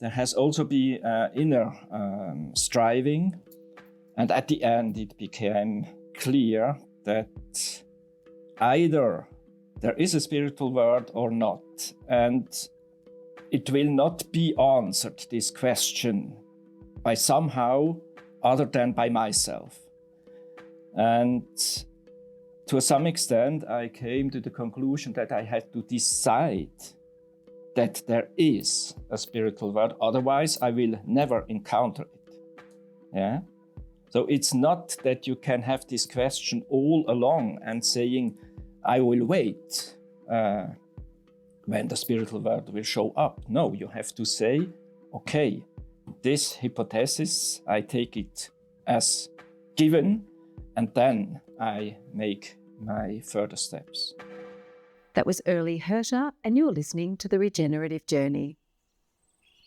there has also been inner striving, and at the end it became clear that either there is a spiritual world or not, and it will not be answered, this question, by somehow other than by myself. And to some extent, I came to the conclusion that I had to decide that there is a spiritual world, otherwise I will never encounter it. Yeah? So it's not that you can have this question all along and saying, I will wait when the spiritual world will show up. No, you have to say, okay, this hypothesis, I take it as given, and then I make my further steps. That was Ueli Hurter, and you're listening to The Regenerative Journey.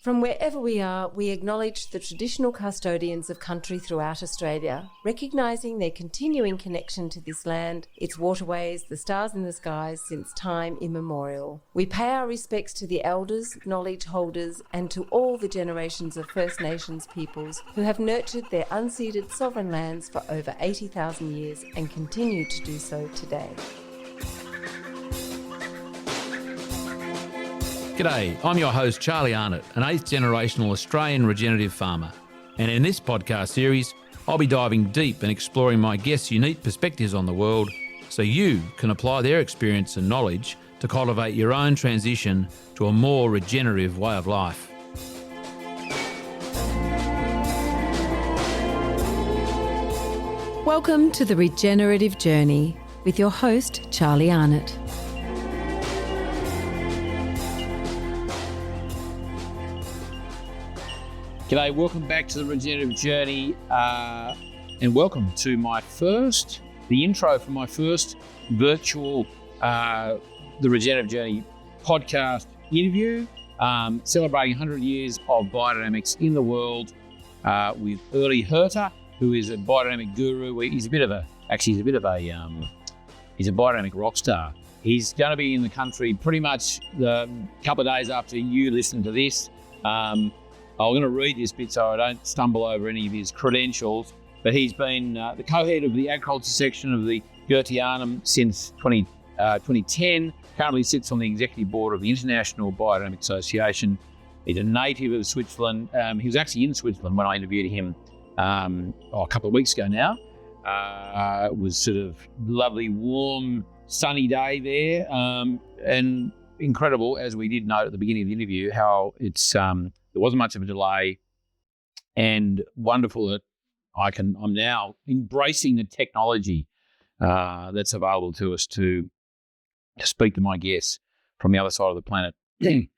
From wherever we are, we acknowledge the traditional custodians of country throughout Australia, recognising their continuing connection to this land, its waterways, the stars in the skies since time immemorial. We pay our respects to the elders, knowledge holders, and to all the generations of First Nations peoples who have nurtured their unceded sovereign lands for over 80,000 years and continue to do so today. G'day, I'm your host Charlie Arnott, an 8th generational Australian regenerative farmer. And in this podcast series, I'll be diving deep and exploring my guests' unique perspectives on the world so you can apply their experience and knowledge to cultivate your own transition to a more regenerative way of life. Welcome to The Regenerative Journey with your host Charlie Arnott. G'day, welcome back to The Regenerative Journey and welcome to the intro for my first virtual The Regenerative Journey podcast interview, celebrating 100 years of biodynamics in the world with Ueli Hurter, who is a biodynamic guru. He's a biodynamic rock star. He's going to be in the country pretty much a couple of days after you listen to this. I'm going to read this bit so I don't stumble over any of his credentials, but he's been the co-head of the agriculture section of the Goetheanum since 2010, currently sits on the executive board of the International Biodynamic Association. He's a native of Switzerland. He was actually in Switzerland when I interviewed him a couple of weeks ago now. It was sort of lovely, warm, sunny day there, and incredible, as we did note at the beginning of the interview, how it's there wasn't much of a delay, and wonderful that I'm now embracing the technology that's available to us to speak to my guests from the other side of the planet. He's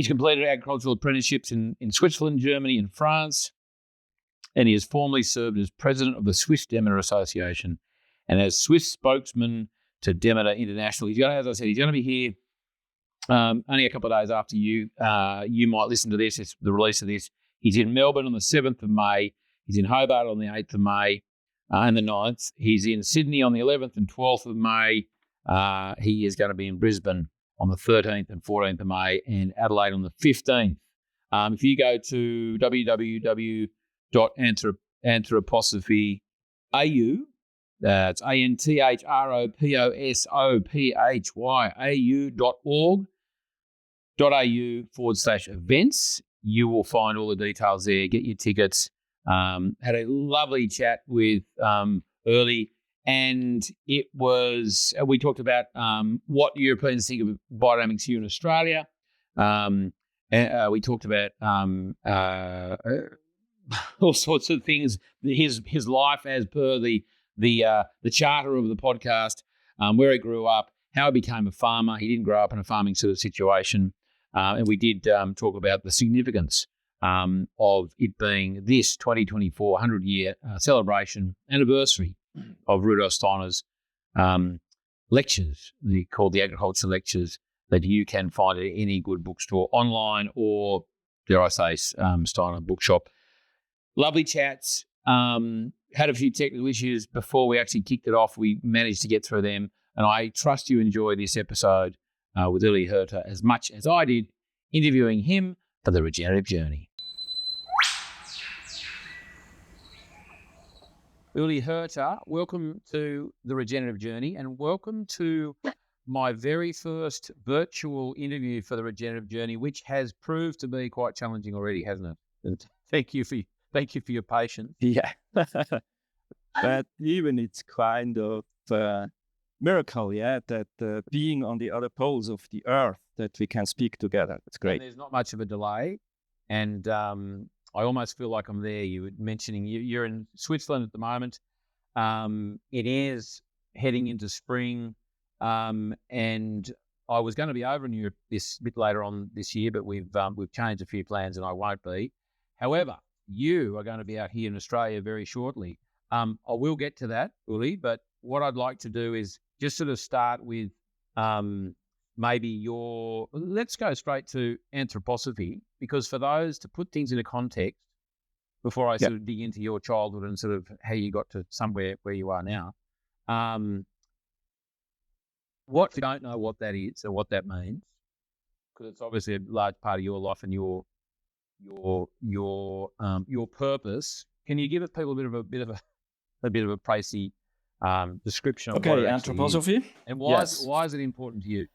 completed agricultural apprenticeships in Switzerland, Germany, and France, and he has formerly served as president of the Swiss Demeter Association and as Swiss spokesman to Demeter International. As I said, he's going to be here only a couple of days after you might listen to this. It's the release of this. He's in Melbourne on the 7th of May. He's in Hobart on the 8th of May and the 9th. He's in Sydney on the 11th and 12th of May. He is going to be in Brisbane on the 13th and 14th of May and Adelaide on the 15th. If you go to www.anthroposophy.au, that's anthroposophy.au.org.au/events. You will find all the details there. Get your tickets. Had a lovely chat with Ueli, and it was, we talked about what Europeans think of biodynamics here in Australia. We talked about all sorts of things. His life as per the charter of the podcast, where he grew up, how he became a farmer. He didn't grow up in a farming sort of situation. And we did talk about the significance of it being this 2024 100-year celebration anniversary of Rudolf Steiner's lectures, called the Agriculture Lectures, that you can find at any good bookstore online or, dare I say, Steiner bookshop. Lovely chats. Had a few technical issues before we actually kicked it off. We managed to get through them, and I trust you enjoy this episode with Ueli Hurter as much as I did interviewing him for the Regenerative Journey. Ueli Hurter, welcome to the Regenerative Journey, and welcome to my very first virtual interview for the Regenerative Journey, which has proved to be quite challenging already, hasn't it? And thank you for your patience. Yeah, but even it's kind of miracle, yeah, that being on the other poles of the earth, that we can speak together. It's great. And there's not much of a delay, and I almost feel like I'm there. You were mentioning you're in Switzerland at the moment. It is heading into spring, and I was going to be over in Europe this bit later on this year, but we've changed a few plans, and I won't be. However, you are going to be out here in Australia very shortly. I will get to that, Ueli, but what I'd like to do is just sort of start with let's go straight to anthroposophy, because for those, to put things into context, before I sort of dig into your childhood and sort of how you got to somewhere where you are now, what if you don't know what that is or what that means, because it's obviously a large part of your life and your purpose. Can you give people a bit of a précis description of what it anthroposophy is? And why is it important to you?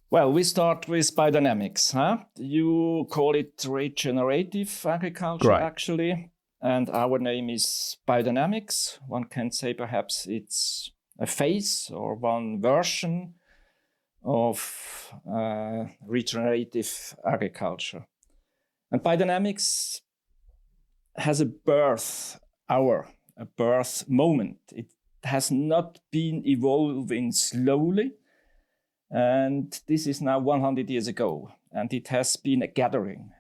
Well, we start with biodynamics, huh? You call it regenerative agriculture, actually, and our name is biodynamics. One can say perhaps it's a phase or one version of regenerative agriculture. And biodynamics has a birth hour, a birth moment. It has not been evolving slowly. And this is now 100 years ago. And it has been a gathering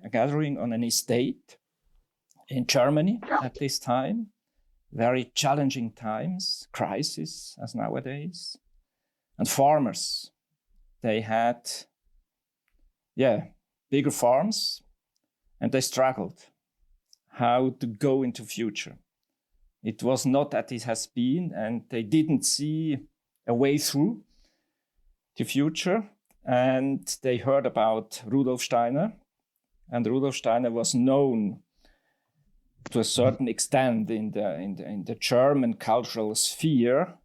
on an estate in Germany at this time. Very challenging times, crisis as nowadays. And farmers, they had, bigger farms, and they struggled how to go into future. It was not that it has been, and they didn't see a way through the future. And they heard about Rudolf Steiner, and Rudolf Steiner was known to a certain extent in the German cultural sphere,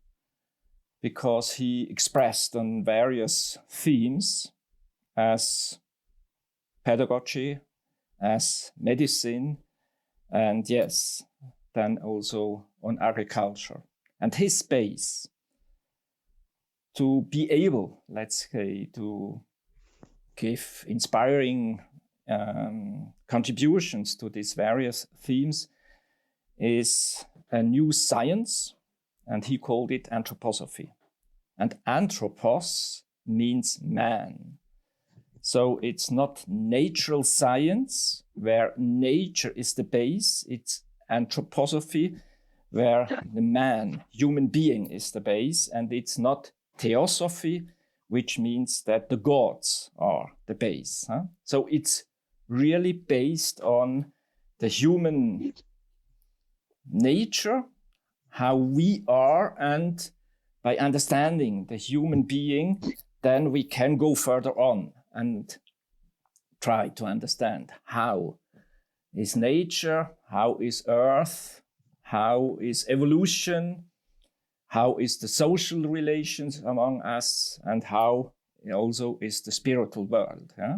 because he expressed on various themes as pedagogy, as medicine, and then also on agriculture. And his space to be able, let's say, to give inspiring contributions to these various themes is a new science, and he called it anthroposophy. And anthropos means man. So it's not natural science, where nature is the base. It's anthroposophy, where the man, human being, is the base. And it's not theosophy, which means that the gods are the base. Huh? So it's really based on the human nature, how we are, and by understanding the human being, then we can go further on and try to understand how is nature, how is earth, how is evolution, how is the social relations among us, and how also is the spiritual world. Yeah?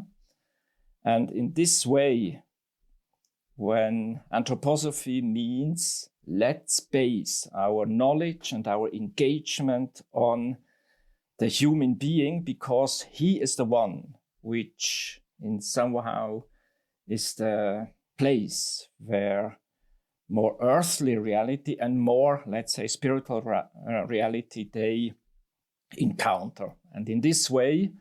And in this way, when anthroposophy means let's base our knowledge and our engagement on the human being, because he is the one which in somehow is the place where more earthly reality and more, let's say, spiritual reality they encounter. And in this way,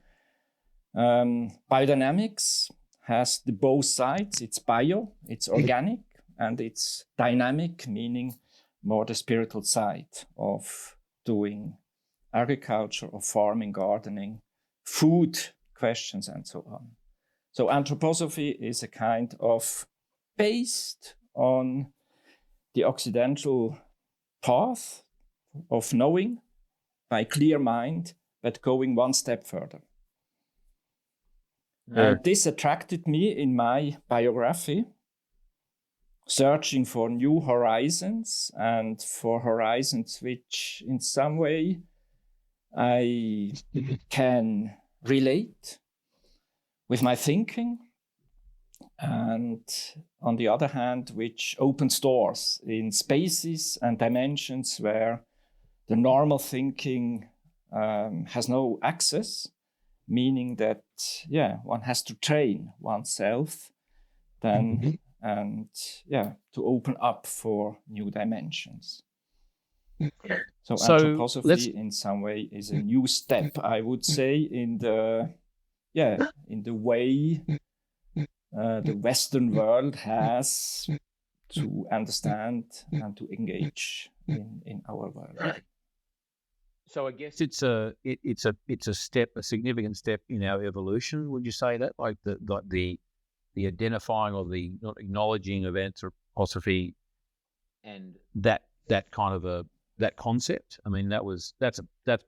biodynamics has the both sides. It's bio, it's organic, and it's dynamic, meaning more the spiritual side of doing agriculture, of farming, gardening, food questions, and so on. So anthroposophy is a kind of based on the Occidental path of knowing by clear mind, but going one step further. And this attracted me in my biography, searching for new horizons and for horizons which in some way I can relate with my thinking, and on the other hand, which opens doors in spaces and dimensions where the normal thinking has no access, meaning that, one has to train oneself then and to open up for new dimensions. So anthroposophy in some way is a new step, I would say, in the way the Western world has to understand and to engage in our world. So I guess it's a step, a significant step in our evolution. Would you say that, like the identifying or the not acknowledging of anthroposophy and that kind of that concept? I mean, that's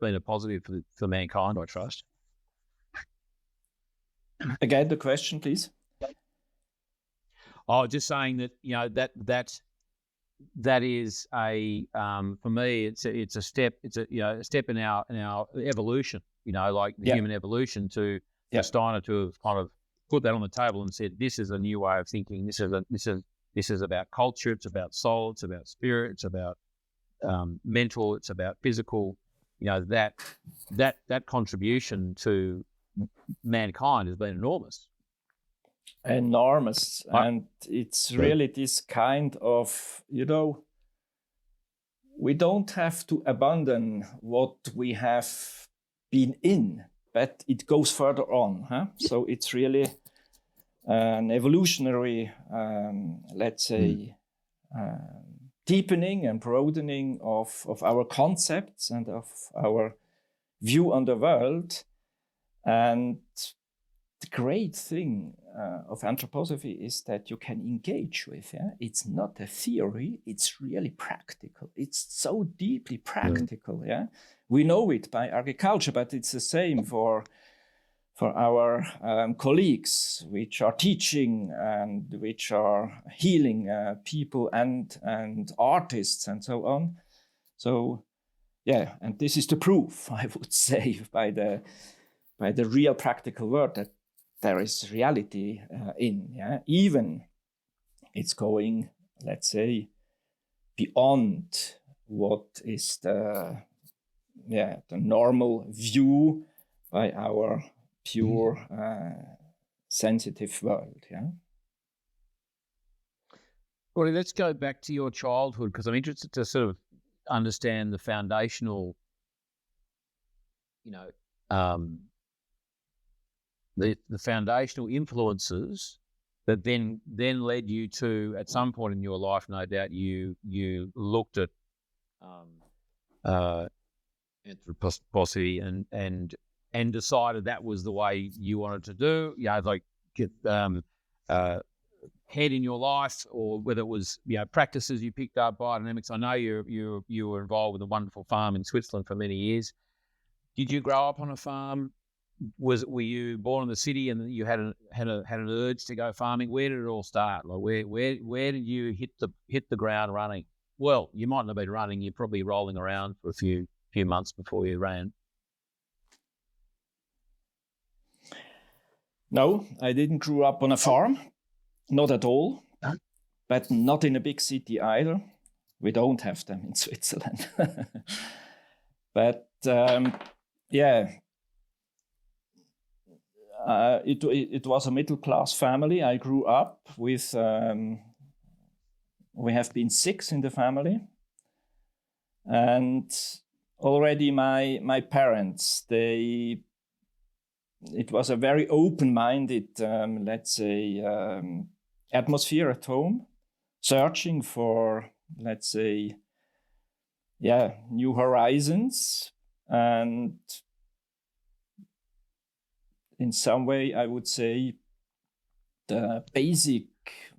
been a positive for mankind, I trust. Again, the question, please. Oh, just saying that, you know, that is a for me it's a step, it's a step in our evolution, you know, like the human evolution for Steiner to have kind of put that on the table and said, this is a new way of thinking. This is about culture. It's about soul. It's about spirit. It's about mental. It's about physical. You know, that contribution to mankind has been enormous. And it's really this kind of, you know, we don't have to abandon what we have been in, but it goes further on. So it's really an evolutionary, let's say, deepening and broadening of our concepts and of our view on the world. And the great thing of anthroposophy is that you can engage with. It's not a theory, it's really practical. It's so deeply practical. We know it by agriculture, but it's the same for our colleagues which are teaching and which are healing people and artists and so on. So and this is the proof, I would say, by the real practical world that there is reality even it's going, let's say, beyond what is the normal view by our pure sensitive world. Well, let's go back to your childhood, because I'm interested to sort of understand the foundational, you know, the foundational influences that then led you to, at some point in your life, no doubt, you looked at anthroposophy and decided that was the way you wanted to do. You know, like get head in your life, or whether it was, you know, practices you picked up, biodynamics. I know you were involved with a wonderful farm in Switzerland for many years. Did you grow up on a farm? Were you born in the city and you had an urge to go farming? Where did it all start? Like where did you hit the ground running? Well, you mightn't have been running. You're probably rolling around for a few months before you ran. No, I didn't grow up on a farm, not at all, but not in a big city either. We don't have them in Switzerland. But it was a middle-class family. I grew up with, we have been 6 in the family. And already my parents, it was a very open-minded, let's say, atmosphere at home, searching for, let's say, new horizons. And in some way, I would say the basic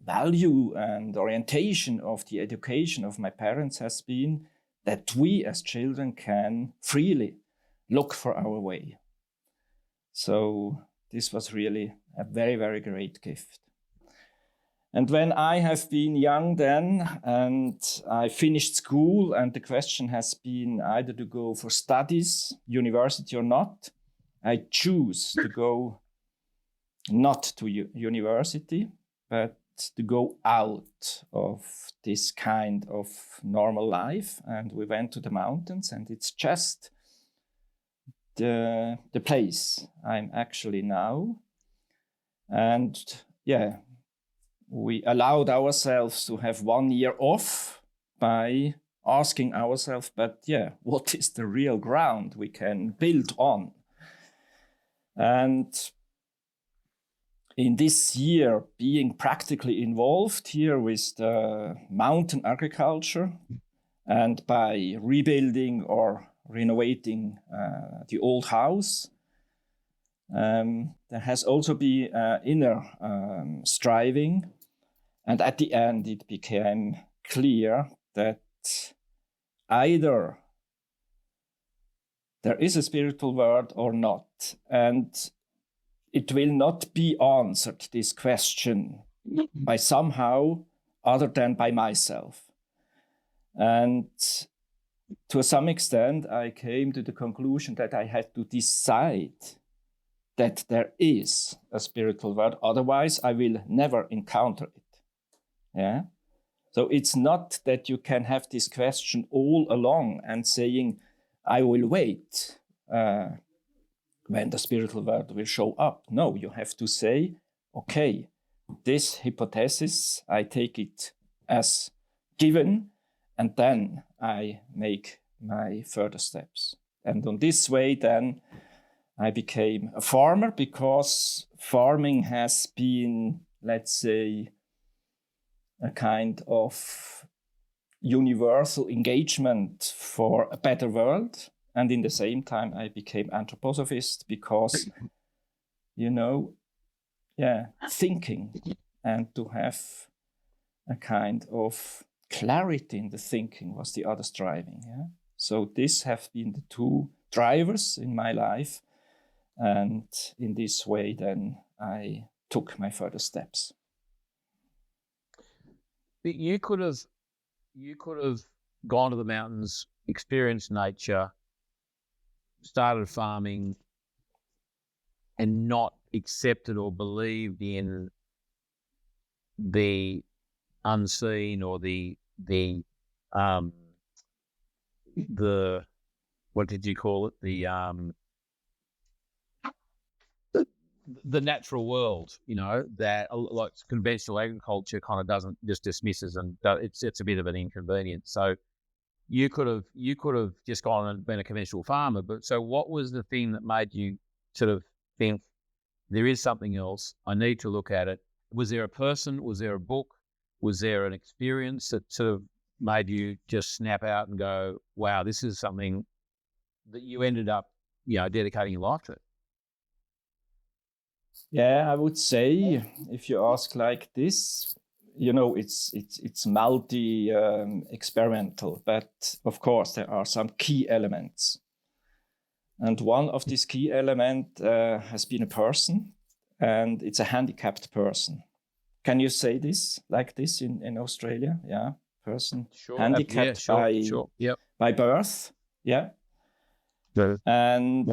value and orientation of the education of my parents has been that we as children can freely look for our way. So this was really a very, very great gift. And when I have been young then, and I finished school, and the question has been either to go for studies, university or not, I choose to go not to university, but to go out of this kind of normal life. And we went to the mountains, and it's just the place I'm actually now. And yeah, we allowed ourselves to have 1 year off by asking ourselves, but yeah, what is the real ground we can build on? And in this year, being practically involved here with the mountain agriculture, and by rebuilding or renovating the old house, there has also been inner striving. And at the end, it became clear that either there is a spiritual world or not. And it will not be answered, this question, by somehow other than by myself. And to some extent, I came to the conclusion that I had to decide that there is a spiritual world. Otherwise, I will never encounter it. Yeah. So it's not that you can have this question all along and saying, I will wait when the spiritual world will show up. No, you have to say, okay, this hypothesis, I take it as given, and then I make my further steps. And on this way, then I became a farmer, because farming has been, let's say, a kind of universal engagement for a better world. And in the same time, I became anthroposophist because, thinking and to have a kind of clarity in the thinking was the other striving. Yeah. So this have been the two drivers in my life. And in this way, then I took my further steps. You could have gone to the mountains, experienced nature, started farming, and not accepted or believed in the unseen or the what did you call it? The natural world, that like conventional agriculture kind of doesn't, just dismisses, and it's a bit of an inconvenience. So you could have just gone and been a conventional farmer. But so what was the thing that made you sort of think there is something else? I need to look at it. Was there a person? Was there a book? Was there an experience that sort of made you just snap out and go, wow, this is something that you ended up, dedicating your life to? Yeah, I would say, if you ask like this, it's multi experimental, but of course there are some key elements. And one of these key elements has been a person, and it's a handicapped person. Can you say this like this in Australia? Yeah, person sure. Handicapped by birth. Yeah. Good. And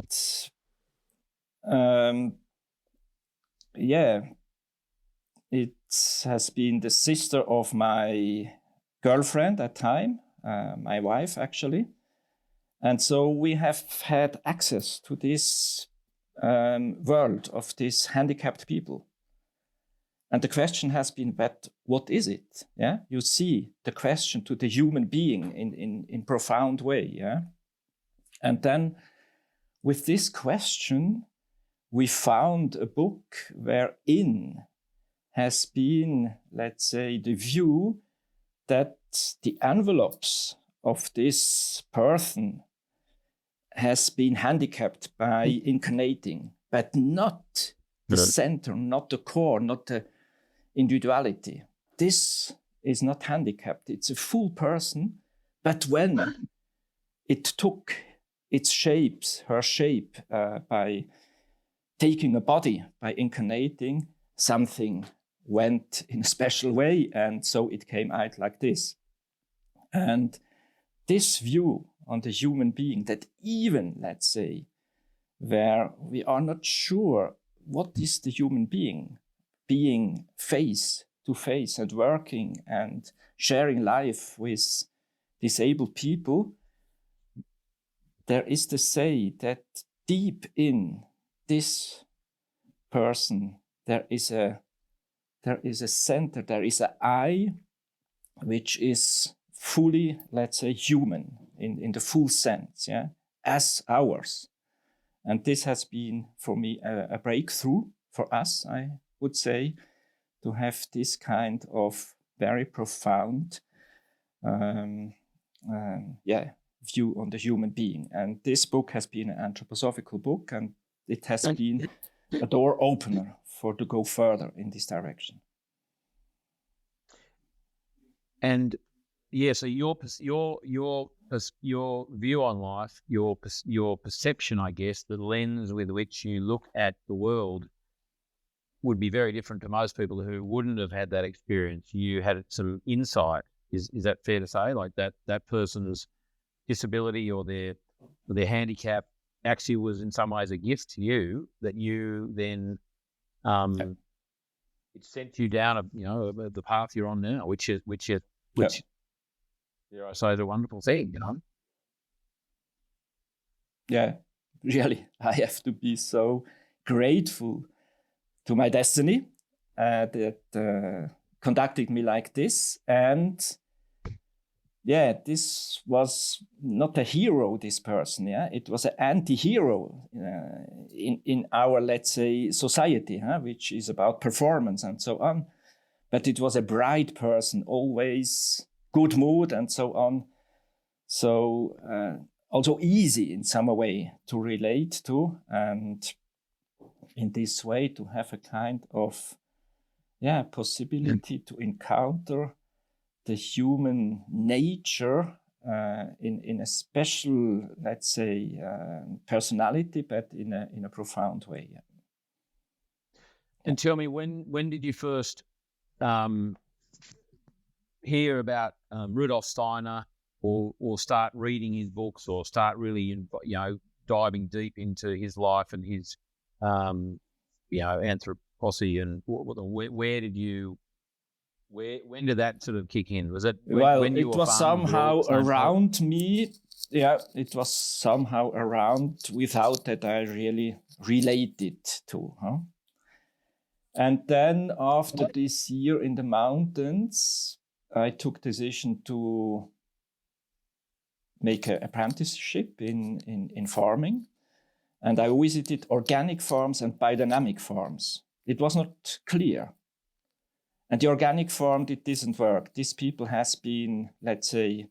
it has been the sister of my girlfriend at time, my wife actually. And so we have had access to this world of these handicapped people. And the question has been, but what is it? Yeah, you see the question to the human being in profound way. Yeah, and then with this question, we found a book wherein has been, let's say, the view that the envelopes of this person has been handicapped by incarnating, but not the center, not the core, not the individuality. This is not handicapped. It's a full person, but when it took its shapes, her shape, by taking a body, by incarnating, something went in a special way, and so it came out like this. And this view on the human being, that even, let's say, where we are not sure what is the human being face to face and working and sharing life with disabled people, there is to say that deep in this person there is a center, there is an I, which is fully, let's say, human in the full sense, yeah, as ours. And this has been for me a breakthrough for us, I would say, to have this kind of very profound view on the human being. And this book has been an anthroposophical book, and it has been a door opener to go further in this direction. And yeah, so your view on life, your perception, I guess, the lens with which you look at the world would be very different to most people who wouldn't have had that experience. You had some insight. Is that fair to say? Like that person's disability or their handicap actually was in some ways a gift to you, that you then it sent you down the path you're on now, which dare I say, is a wonderful thing, Yeah, really, I have to be so grateful to my destiny that conducted me like this. And yeah, this was not a hero, this person, yeah, it was an anti-hero in our, let's say, society, which is about performance and so on. But it was a bright person, always good mood and so on. So also easy in some way to relate to, and in this way to have a kind of possibility to encounter the human nature in a special, let's say, personality, but in a profound way. Yeah. And tell me, when did you first hear about Rudolf Steiner, or start reading his books, or start really diving deep into his life and his anthroposophy, and when did that sort of kick in? Was it when you were was somehow around time? me. Yeah, it was somehow around without that I really related to. And then after this year in the mountains, I took decision to make an apprenticeship in farming. And I visited organic farms and biodynamic farms. It was not clear. And the organic farm, it didn't work. These people has been, let's say,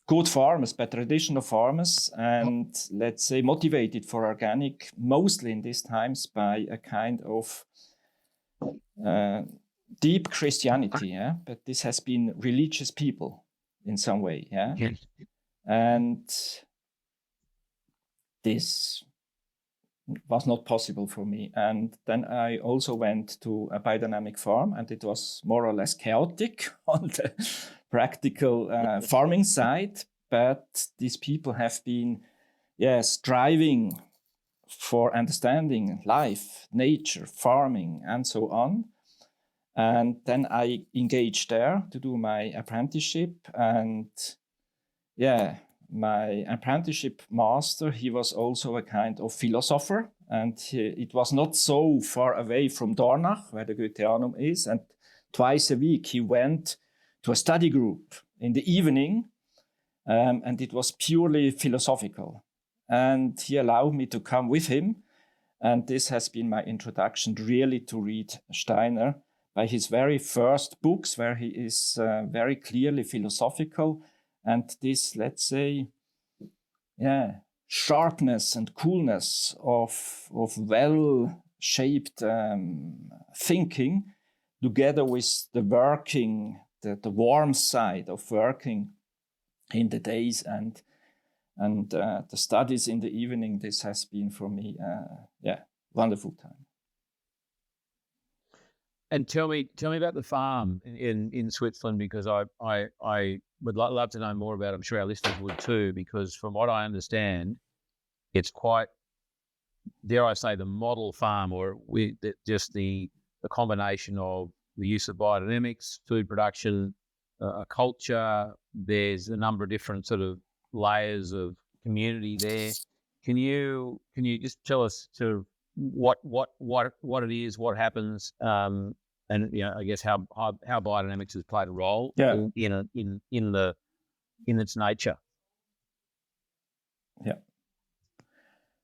good farmers, but traditional farmers, and let's say motivated for organic, mostly in these times by a kind of deep Christianity, yeah. But this has been religious people in some way, yeah. Yes. And this was not possible for me. And then I also went to a biodynamic farm, and it was more or less chaotic on the practical farming side. But these people have been, striving for understanding life, nature, farming, and so on. And then I engaged there to do my apprenticeship. And my apprenticeship master, he was also a kind of philosopher, and it was not so far away from Dornach, where the Goetheanum is, and twice a week he went to a study group in the evening, and it was purely philosophical. And he allowed me to come with him, and this has been my introduction really to read Steiner by his very first books, where he is very clearly philosophical. And this, let's say, sharpness and coolness of well-shaped thinking, together with the working, the warm side of working in the days and And the studies in the evening, this has been for me, wonderful time. And tell me about the farm in Switzerland, because I would love to know more about it. I'm sure our listeners would too, because from what I understand, it's quite, dare I say, the model farm, or just the combination of the use of biodynamics, food production, culture. There's a number of different sort of layers of community there. Can you just tell us sort of what it is, what happens, and I guess how biodynamics has played a role in its nature. Yeah.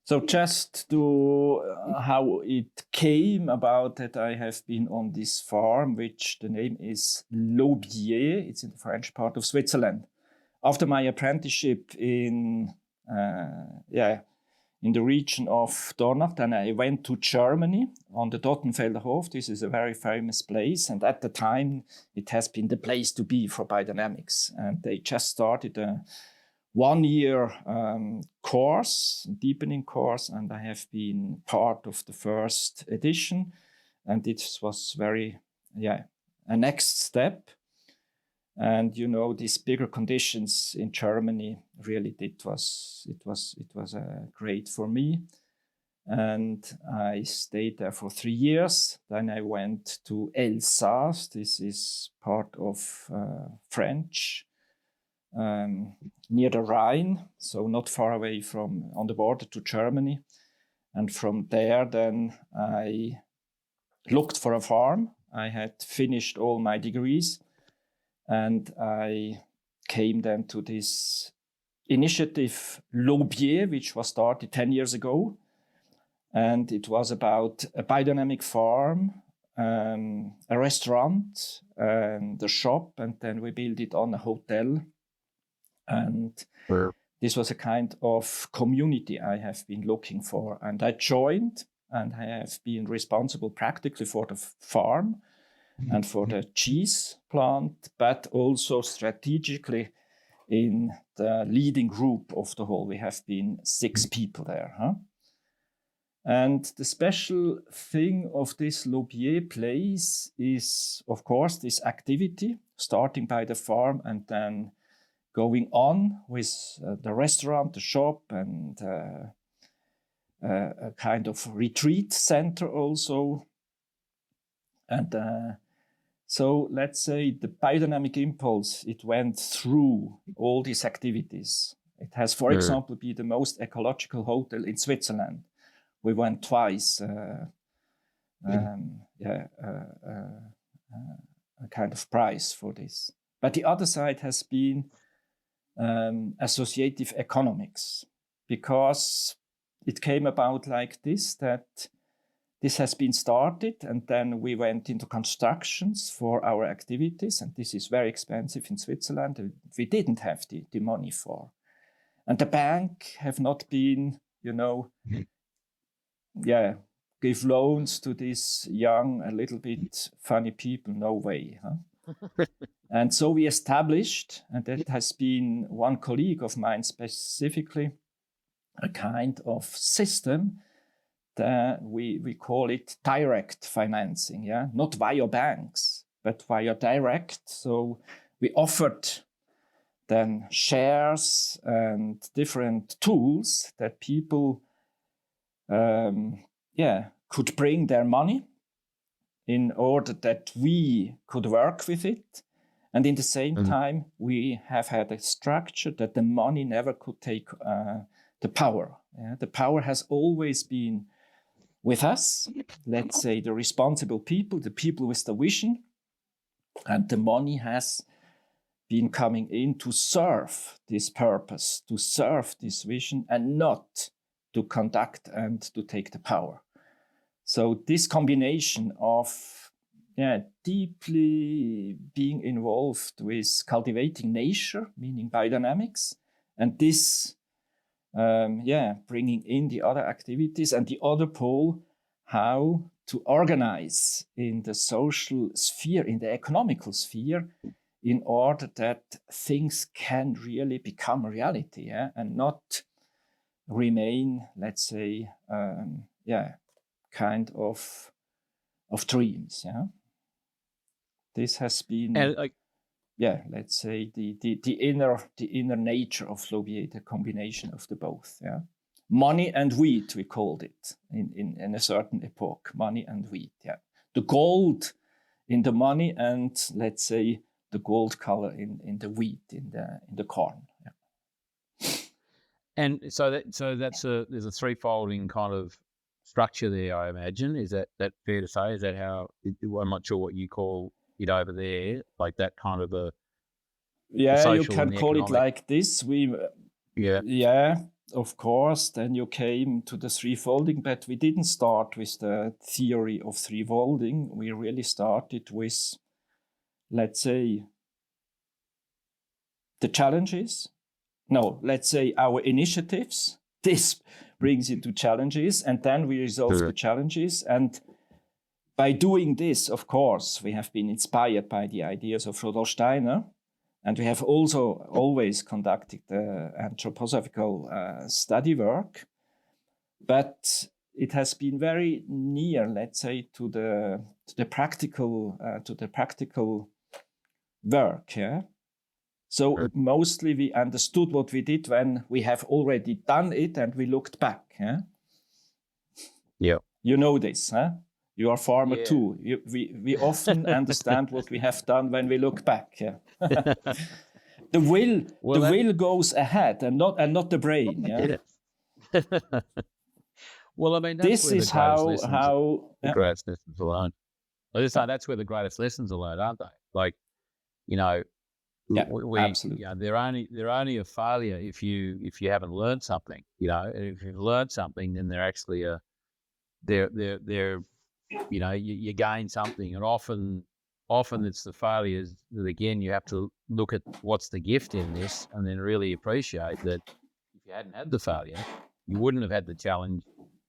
So just to how it came about that I have been on this farm, which the name is L'Aubier. It's in the French part of Switzerland. After my apprenticeship in the region of Dornach, then I went to Germany on the Dottenfelder Hof. This is a very famous place, and at the time it has been the place to be for biodynamics. And they just started a 1-year course, deepening course, and I have been part of the first edition. And it was very, a next step. And these bigger conditions in Germany really it was great for me. And I stayed there for 3 years. Then I went to Alsace. This is part of French, near the Rhine, so not far away from on the border to Germany. And from there, then I looked for a farm. I had finished all my degrees. And I came then to this initiative L'Aubier, which was started 10 years ago. And it was about a biodynamic farm, a restaurant, and a shop. And then we built it on a hotel. And this was a kind of community I have been looking for. And I joined, and I have been responsible practically for the farm and for the cheese plant, but also strategically in the leading group of the whole. We have been 6 people there. And the special thing of this L'Aubier place is, of course, this activity, starting by the farm and then going on with the restaurant, the shop, and a kind of retreat center also. And so let's say the biodynamic impulse, it went through all these activities. It has, for example, been the most ecological hotel in Switzerland. We won twice a kind of prize for this. But the other side has been associative economics, because it came about like this, that this has been started, and then we went into constructions for our activities, and this is very expensive in Switzerland. We didn't have the money for. And the bank have not been, give loans to these young, a little bit funny people, no way. And so we established, and that has been one colleague of mine specifically, a kind of system that we call it direct financing, not via banks, but via direct. So we offered then shares and different tools that people could bring their money in order that we could work with it. And in the same time, we have had a structure that the money never could take the power. The power has always been with us, let's say the responsible people, the people with the vision, and the money has been coming in to serve this purpose, to serve this vision, and not to conduct and to take the power. So this combination of deeply being involved with cultivating nature, meaning biodynamics, and this bringing in the other activities, and the other pole, how to organize in the social sphere, in the economical sphere, in order that things can really become reality, yeah, and not remain, let's say, kind of dreams, yeah. This has been, let's say, the inner nature of Laubier, the combination of the both, yeah. Money and wheat, we called it in a certain epoch, money and wheat, yeah. The gold in the money and, let's say, the gold color in the wheat, in the corn, yeah. And so there's a threefolding kind of structure there, I imagine. Is that fair to say? Is that how? I'm not sure what you call it over there, like that kind of a you can call it like this. Of course. Then you came to the threefolding, but we didn't start with the theory of threefolding. We really started with, let's say, the challenges. No, let's say our initiatives. This brings it to challenges, and then we resolve the challenges. And by doing this, of course, we have been inspired by the ideas of Rudolf Steiner, and we have also always conducted anthroposophical study work. But it has been very near, let's say, to the practical work. Yeah. So mostly we understood what we did when we have already done it and we looked back. Yeah. You know this, huh? You are farmer too. We often understand what we have done when we look back. Yeah. The will goes ahead and not the brain. Yeah. Well, I mean, this is how the greatest lessons are learned. I just say that's where the greatest lessons are learned, aren't they? Like, you know. Yeah, absolutely. They're only a failure if you haven't learned something. You know, if you've learned something, then they're actually you gain something, and often it's the failures that, again, you have to look at what's the gift in this, and then really appreciate that if you hadn't had the failure, you wouldn't have had the challenge,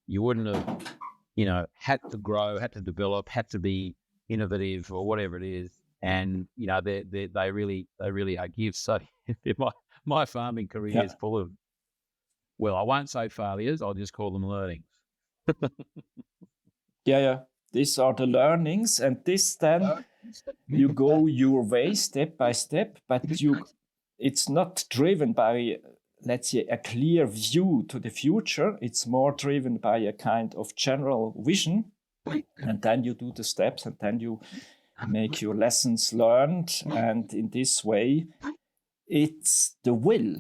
you wouldn't have had to grow, had to develop, had to be innovative or whatever it is. And they really are gifts. So my farming career is full of, well, I won't say failures, I'll just call them learnings. These are the learnings, and this then you go your way step by step, but it's not driven by, let's say, a clear view to the future. It's more driven by a kind of general vision, and then you do the steps, and then you make your lessons learned, and in this way, it's the will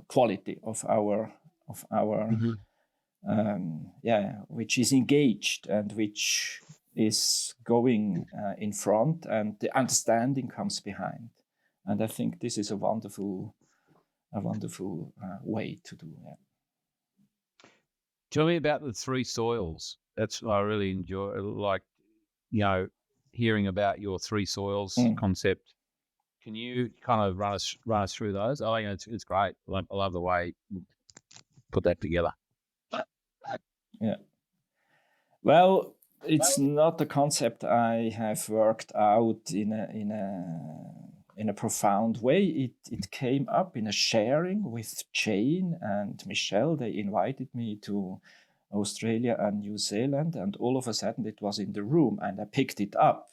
quality of our which is engaged and which is going in front, and the understanding comes behind. And I think this is a wonderful way to do it. Tell me about the three soils. That's what I really enjoy. Like, hearing about your three soils concept. Can you kind of run us through those? I think it's great. I love the way you put that together. Yeah. Well, it's not a concept I have worked out in a profound way. It came up in a sharing with Jane and Michelle. They invited me to Australia and New Zealand, and all of a sudden it was in the room and I picked it up.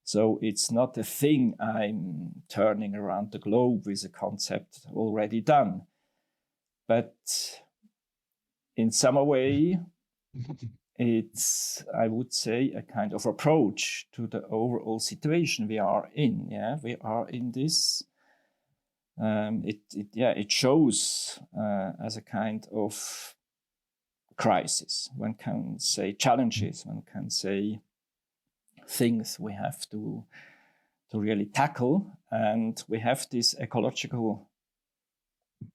So it's not a thing I'm turning around the globe with a concept already done. But in some way, it's, I would say, a kind of approach to the overall situation we are in. Yeah, we are in this. It shows as a kind of crisis. One can say challenges. One can say things we have to really tackle, and we have this ecological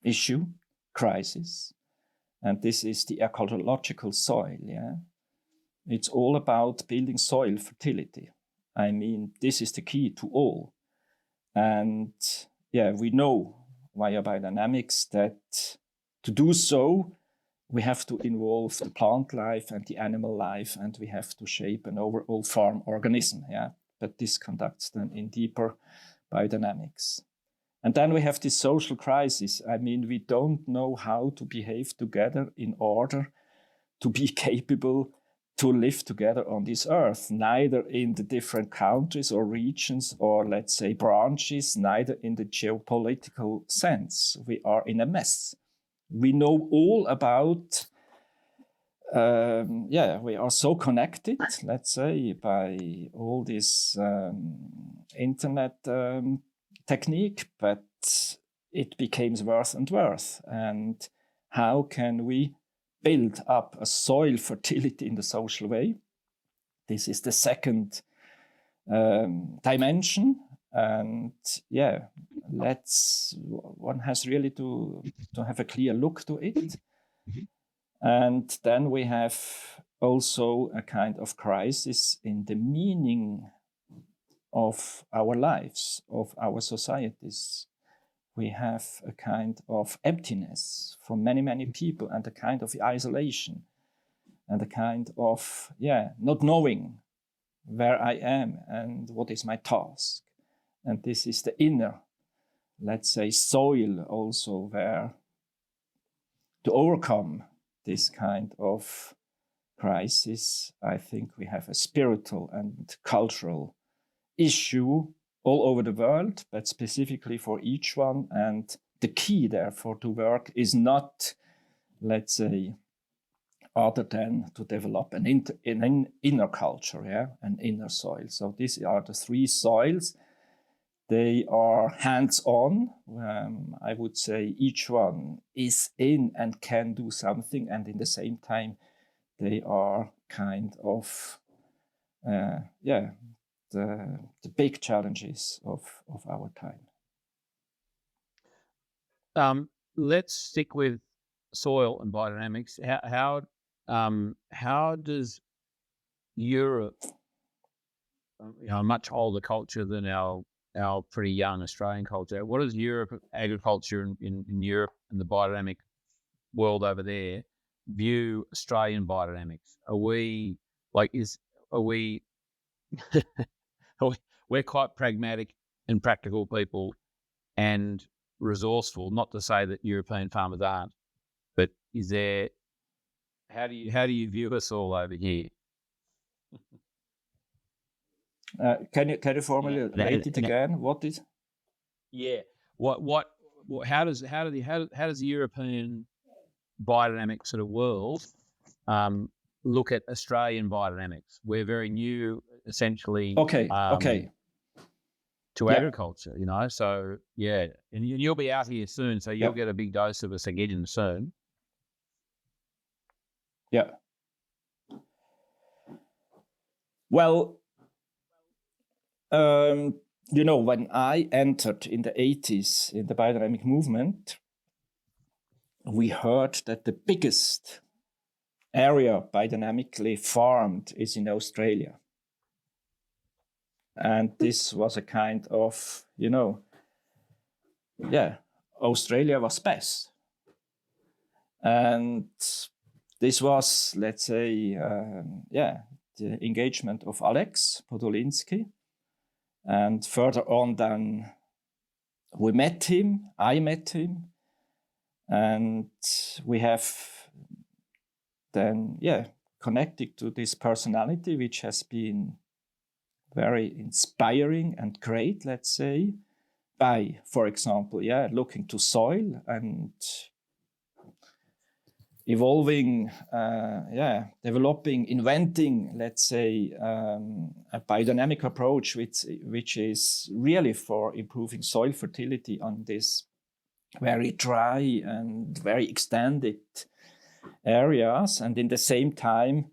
issue, crisis, and this is the ecological soil. Yeah, it's all about building soil fertility. I mean, this is the key to all, and we know via biodynamics that to do so, we have to involve the plant life and the animal life, and we have to shape an overall farm organism. Yeah, but this conducts then in deeper biodynamics. And then we have this social crisis. I mean, we don't know how to behave together in order to be capable to live together on this earth, neither in the different countries or regions or, let's say, branches, neither in the geopolitical sense. We are in a mess. We know all about, we are so connected, let's say, by all this internet technique, but it becomes worse and worse. And how can we build up a soil fertility in the social way? This is the second dimension. And one has really to have a clear look to it. And then we have also a kind of crisis in the meaning of our lives, of our societies. We have a kind of emptiness for many, many people, and a kind of isolation, and a kind of, not knowing where I am and what is my task. And this is the inner, let's say, soil also, where to overcome this kind of crisis, I think we have a spiritual and cultural issue all over the world, but specifically for each one. And the key, therefore, to work is not, let's say, other than to develop an inner culture, an inner soil. So these are the three soils. They are hands-on. I would say each one is in and can do something, and in the same time, they are kind of, the big challenges of our time. Let's stick with soil and biodynamics. How does Europe, a much older culture than our pretty young Australian culture, what does Europe, agriculture in Europe and the biodynamic world over there, view Australian biodynamics? We're quite pragmatic and practical people and resourceful, not to say that European farmers aren't, but how do you view us all over here? Can you formulate it again? What is? Yeah. How does the European biodynamic sort of world look at Australian biodynamics? We're very new, essentially. To agriculture, So and you'll be out here soon, so you'll get a big dose of us again soon. Yeah. Well, when I entered in the 80s in the biodynamic movement, we heard that the biggest area biodynamically farmed is in Australia. And this was a kind of, Australia was best. And this was, let's say, the engagement of Alex Podolinsky. And further on then, I met him, and we have then, connected to this personality, which has been very inspiring and great, let's say, by, for example, looking to soil and evolving, developing, inventing, let's say, a biodynamic approach which is really for improving soil fertility on this very dry and very extended areas. And in the same time,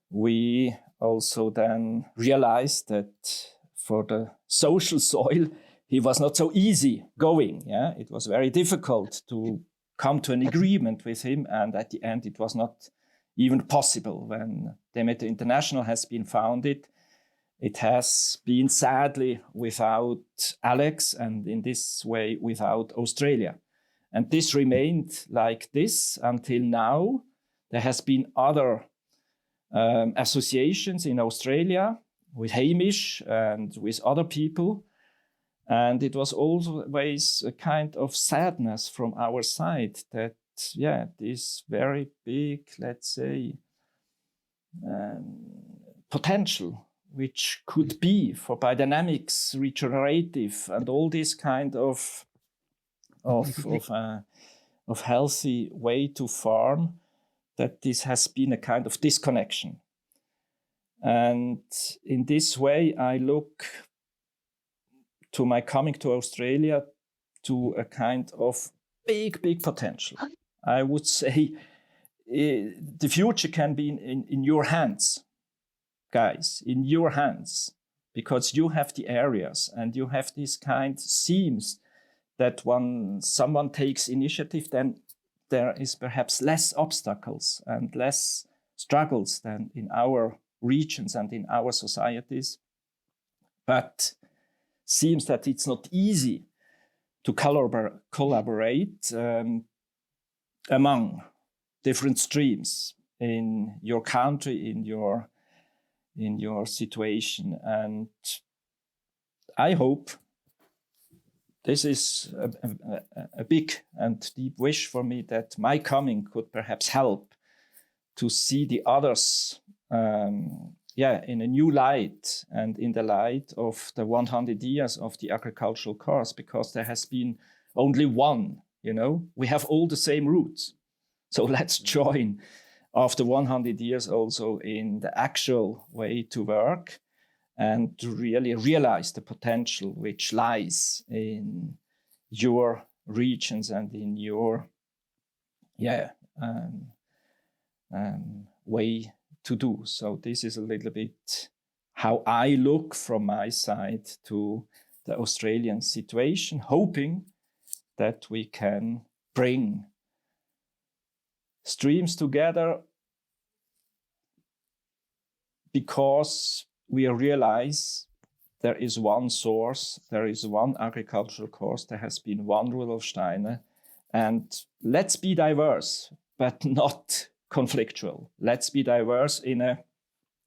we also then realized that for the social soil, he was not so easy going. It was very difficult to come to an agreement with him, and at the end it was not even possible. When Demeter International has been founded, it has been sadly without Alex, and in this way without Australia. And this remained like this until now. There has been other associations in Australia Hamish and with other people. And it was always a kind of sadness from our side that, this very big, let's say, potential, which could be for biodynamics, regenerative, and all this kind of healthy way to farm, that this has been a kind of disconnection. And in this way, I look to my coming to Australia to a kind of big potential. I would say the future can be in your hands, guys, in your hands, because you have the areas and you have this kind seems that when someone takes initiative, then there is perhaps less obstacles and less struggles than in our regions and in our societies. But seems that it's not easy to collaborate among different streams in your country, in your situation. And I hope this is a big and deep wish for me that my coming could perhaps help to see the others in a new light, and in the light of the 100 years of the agricultural course, because there has been only one, we have all the same roots. So let's join after 100 years also in the actual way to work and to really realize the potential which lies in your regions and in your way to do. So this is a little bit how I look from my side to the Australian situation, hoping that we can bring streams together because we realize there is one source, there is one agricultural course, there has been one Rudolf Steiner, and let's be diverse, but not conflictual. Let's be diverse in a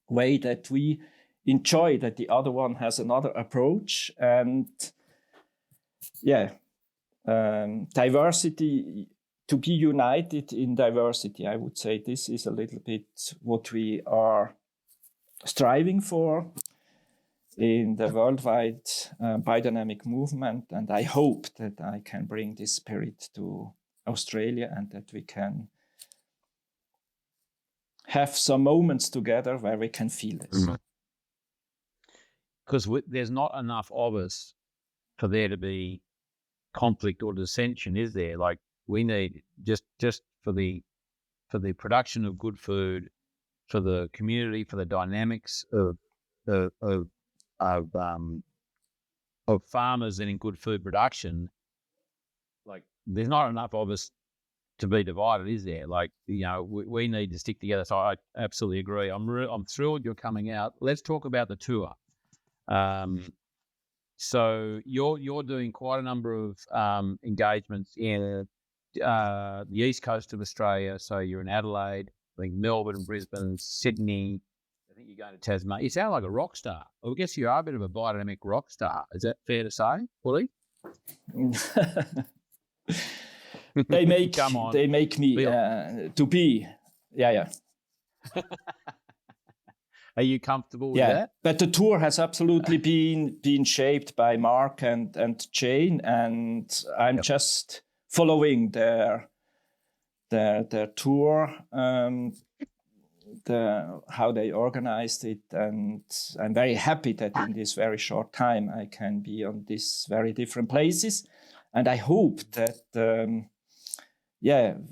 way that we enjoy that the other one has another approach, and diversity, to be united in diversity. I would say this is a little bit what we are striving for in the worldwide biodynamic movement, and I hope that I can bring this spirit to Australia and that we can have some moments together where we can feel this. Because there's not enough of us for there to be conflict or dissension, is there? Like, we need just for the production of good food, for the community, for the dynamics of farmers and in good food production. Like, there's not enough of us to be divided, is there? Like, we need to stick together. So I absolutely agree. I'm thrilled you're coming out. Let's talk about the tour. So you're doing quite a number of engagements in the east coast of Australia. So you're in Adelaide, I think Melbourne, Brisbane, Sydney. I think you're going to Tasmania. You sound like a rock star. I guess you are a bit of a biodynamic rock star. Is that fair to say, Ueli? They make me to be. Yeah. Are you comfortable with that? But the tour has absolutely been shaped by Mark and Jane, and I'm just following their tour, how they organized it, and I'm very happy that in this very short time I can be on these very different places, and I hope that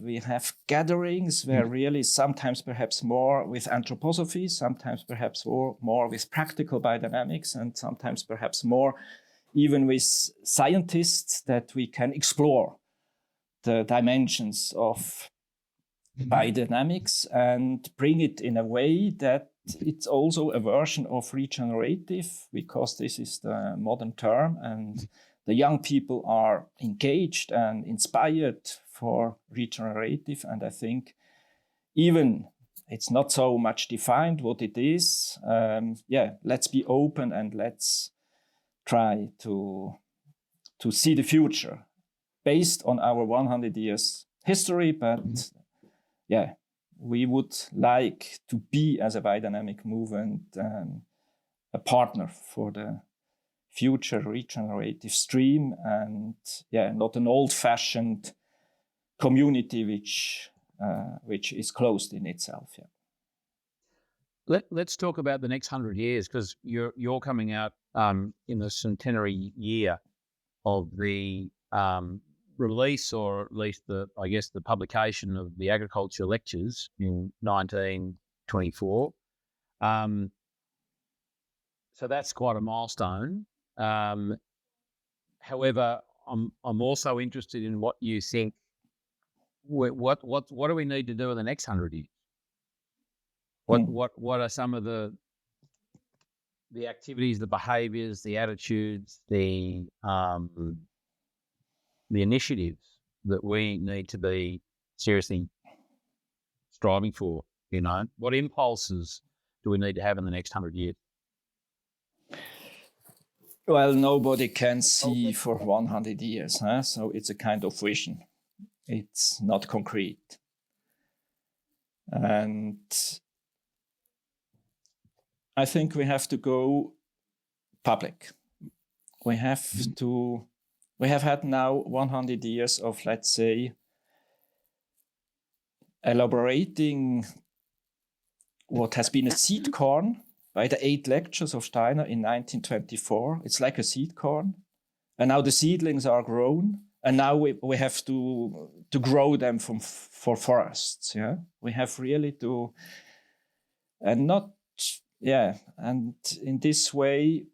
we have gatherings where really sometimes perhaps more with anthroposophy, sometimes perhaps more with practical biodynamics, and sometimes perhaps more even with scientists, that we can explore the dimensions of biodynamics and bring it in a way that it's also a version of regenerative, because this is the modern term, and the young people are engaged and inspired for regenerative. And I think even it's not so much defined what it is. Let's be open and let's try to see the future based on our 100 years history. But we would like to be, as a biodynamic movement, a partner for the future regenerative stream, and not an old-fashioned community which is closed in itself. Let's talk about the next 100 years, because you're coming out in the centenary year of the release, or at least the publication of the agriculture lectures in 1924. So that's quite a milestone. However, I'm also interested in what you think. What do we need to do in the next 100 years? What are some of the activities, the behaviours, the attitudes, the initiatives that we need to be seriously striving for? What impulses do we need to have in the next 100 years? Well, nobody can see for 100 years, so it's a kind of vision. It's not concrete. And I think we have to go public. We have had now 100 years of, let's say, elaborating what has been a seed corn by the 8 lectures of Steiner in 1924. It's like a seed corn. And now the seedlings are grown. And now we have to grow them for forests. Yeah, we have really to, and in this way,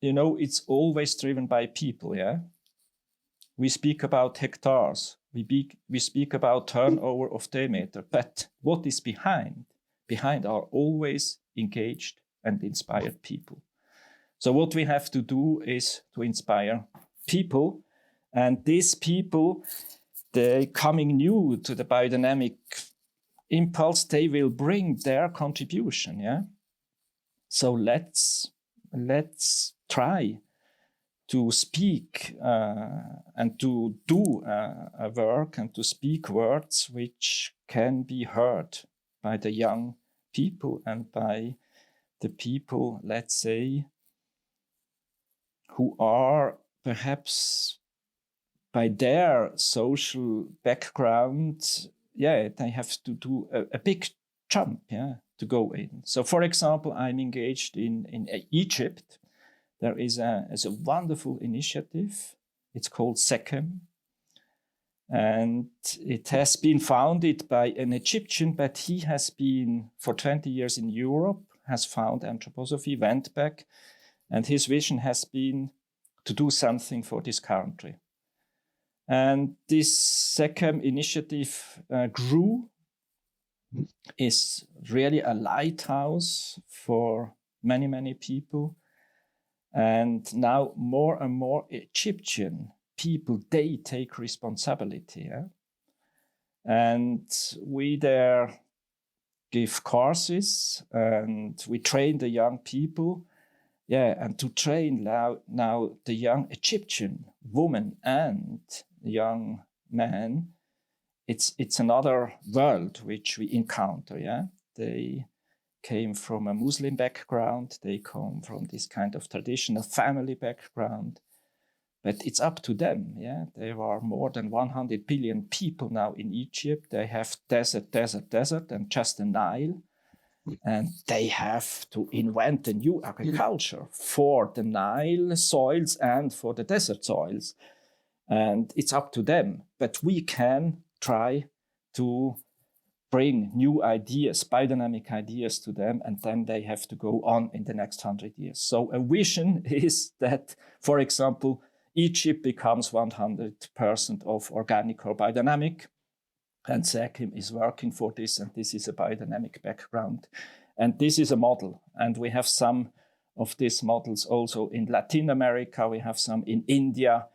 it's always driven by people. Yeah, we speak about hectares, we speak about turnover of diameter, but what is behind are always engaged and inspired people. So what we have to do is to inspire people. And these people, they coming new to the biodynamic impulse, they will bring their contribution. Yeah. So let's try to speak and to do a work and to speak words which can be heard by the young people and by the people, let's say, who are perhaps by their social background, they have to do a big jump, to go in. So, for example, I'm engaged in Egypt. There is a wonderful initiative. It's called SECEM. And it has been founded by an Egyptian, but he has been for 20 years in Europe, has found anthroposophy, went back, and his vision has been to do something for this country. And this SECEM initiative grew, is really a lighthouse for many, many people. And now more and more Egyptian people, they take responsibility. Yeah? And we there give courses and we train the young people. And to train now the young Egyptian woman and young man, it's another world which we encounter. Yeah, they came from a Muslim background, they come from this kind of traditional family background, but it's up to them. Yeah, there are more than 100 billion people now in Egypt. They have desert, and just the Nile. And they have to invent a new agriculture for the Nile soils and for the desert soils. And it's up to them. But we can try to bring new ideas, biodynamic ideas to them, and then they have to go on in the next 100 years. So a vision is that, for example, Egypt becomes 100% of organic or biodynamic. And SECEM is working for this, and this is a biodynamic background. And this is a model. And we have some of these models also in Latin America. We have some in India.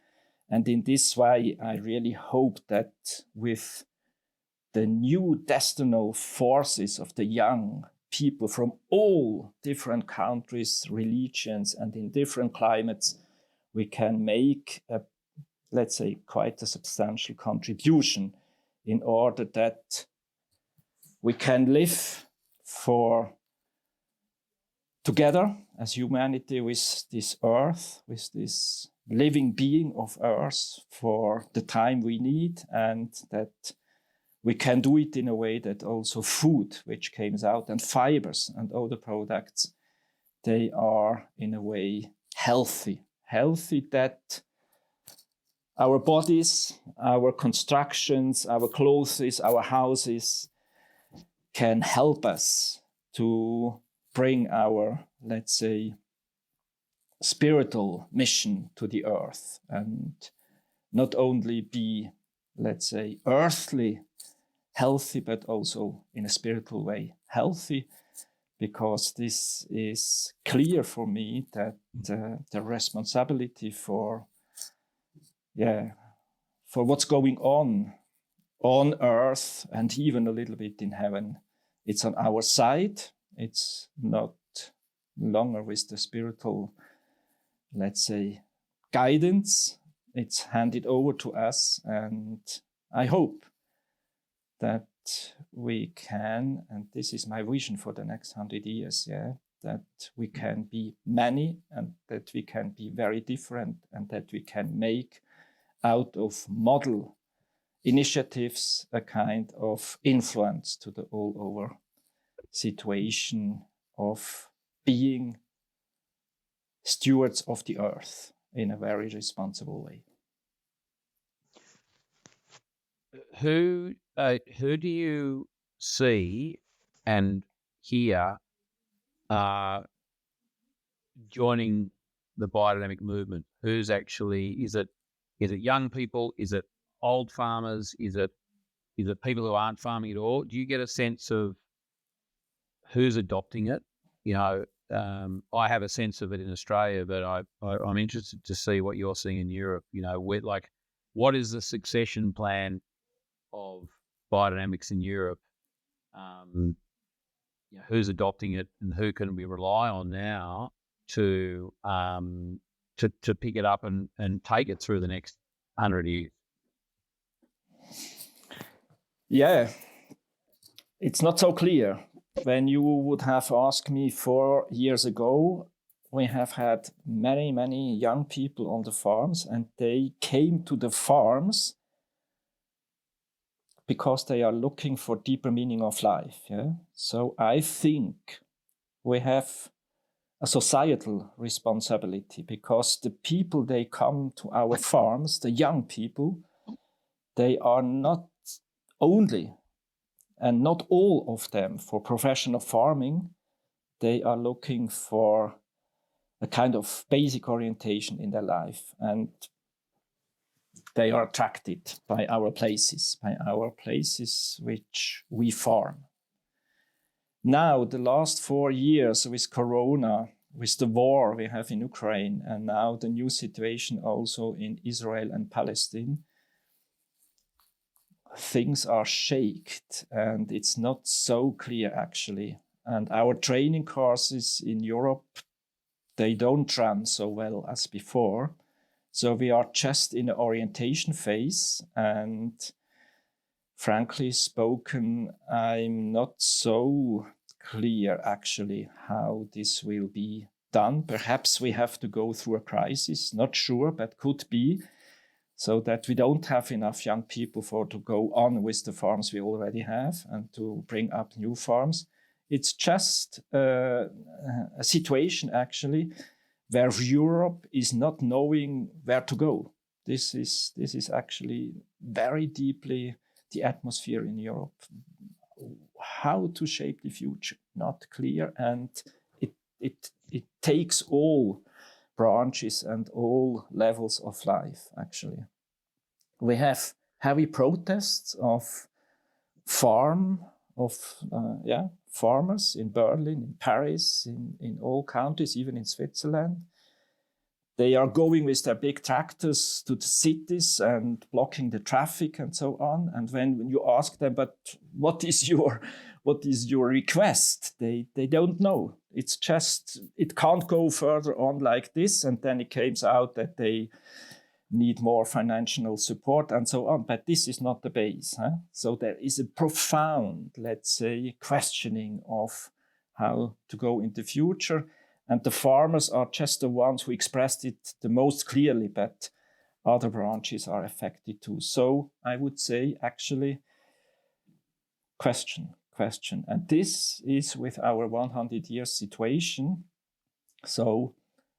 And in this way, I really hope that with the new destinal forces of the young people from all different countries, religions, and in different climates, we can make let's say, quite a substantial contribution in order that we can live together as humanity with this earth, with this living being of earth for the time we need, and that we can do it in a way that also food, which comes out, and fibers and other products, they are in a way healthy that our bodies, our constructions, our clothes, our houses can help us to bring our, let's say, spiritual mission to the earth, and not only be, let's say, earthly healthy, but also in a spiritual way healthy, because this is clear for me that the responsibility for what's going on earth and even a little bit in heaven, it's on our side. It's not longer with the spiritual, let's say, guidance. It's handed over to us, and I hope that we can, and this is my vision for the next 100 years, that we can be many, and that we can be very different, and that we can make out of model initiatives a kind of influence to the all over situation of being stewards of the earth in a very responsible way. Who do you see and hear joining the biodynamic movement? Who's actually, is it young people? Is it old farmers? Is it people who aren't farming at all? Do you get a sense of who's adopting it? You know, I have a sense of it in Australia, but I'm interested to see what you're seeing in Europe. You know, what is the succession plan of biodynamics in Europe? Who's adopting it, and who can we rely on now to pick it up and take it through the next 100 years? Yeah, it's not so clear. When you would have asked me 4 years ago, we have had many young people on the farms, and they came to the farms because they are looking for deeper meaning of life. Yeah. So I think we have a societal responsibility, because the people, they come to our farms, the young people, they are not only, and not all of them, for professional farming. They are looking for a kind of basic orientation in their life, and they are attracted by our places which we farm. Now, the last 4 years with Corona, with the war we have in Ukraine, and now the new situation also in Israel and Palestine, things are shaked, and it's not so clear actually. And our training courses in Europe, they don't run so well as before. So we are just in an orientation phase, and frankly spoken, I'm not so clear actually how this will be done. Perhaps we have to go through a crisis, not sure, but could be, so that we don't have enough young people to go on with the farms we already have and to bring up new farms. It's just a situation actually where Europe is not knowing where to go. This is actually very deeply the atmosphere in Europe. How to shape the future, not clear, and it takes all branches and all levels of life actually. We have heavy protests of farmers in Berlin, in Paris, in all countries, even in Switzerland. they are going with their big tractors to the cities and blocking the traffic and so on. And when you ask them, but what is your request? They don't know. It's just, it can't go further on like this. And then it comes out that they need more financial support and so on. But this is not the base. Huh? So there is a profound, let's say, questioning of how to go in the future. And the farmers are just the ones who expressed it the most clearly, but other branches are affected too. So I would say actually question. And this is with our 100-year situation. So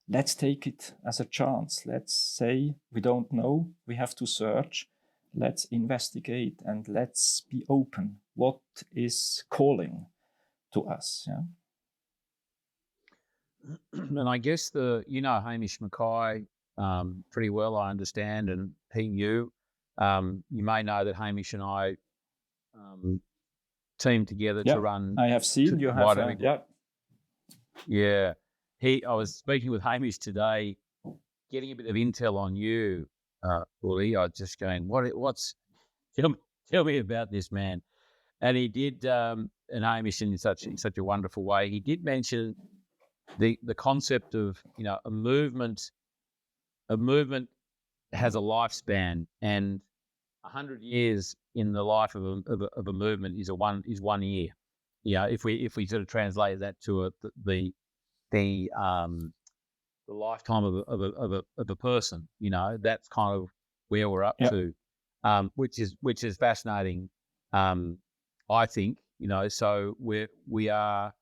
let's take it as a chance. Let's say we don't know, we have to search. Let's investigate and let's be open. What is calling to us? Yeah. And I guess Hamish Mackay pretty well, I understand, and you may know that Hamish and I teamed together to run. I have seen you have. Yeah. I was speaking with Hamish today, getting a bit of intel on you, Ueli. I was just going, tell me about this man. And he did, and Hamish in such a wonderful way. He did mention the concept of a movement. A movement has a lifespan, and 100 years in the life of a movement is one year. If we sort of translate that to the lifetime of a person, that's kind of where we're up to, which is fascinating. I think, so we are.